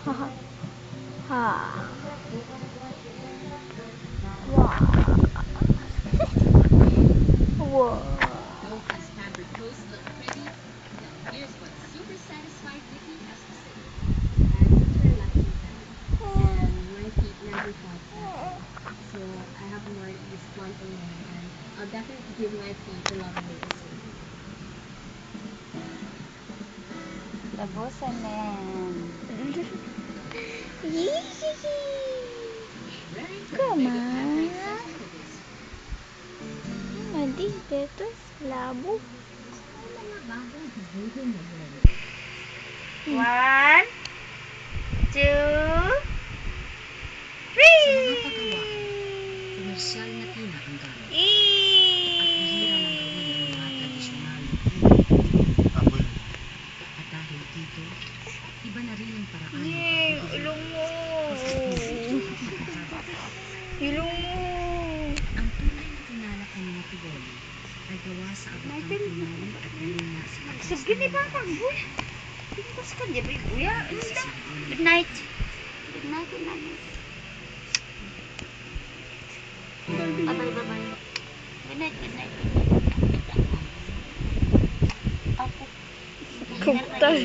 Ha. Wow. Wow. Mocha's pampered toes look pretty. Now here's what super satisfied Vicky has to say. I'm super lucky and my feet never felt that. So I have more this month alone and I'll definitely give my feet a lot of medicine. Tapusan na yan. Ready for Come mega pampering on. session with this. Madi, dito. Labo. Mga bagong habuhin na yun. 1, 2, 3. Sa mga paggawa, komersyal na tina ang gamit. At bihira lang gawin ang mga tradisyonal na tina. At dahil dito, iba na rin ang paraan ng Yay! pagbibigay. Ilong mo! Pagkakaba. Ilong mo! Ang tunay na pinalak ng mga tugoli ay gawa sa abutang pinali at luna sa Sabgini ba pag buya? Pintas ka niya ba yung buya? Good night. Good night, good night. Bye-bye, bye-bye. Good night, good night. Ako. Kumtal.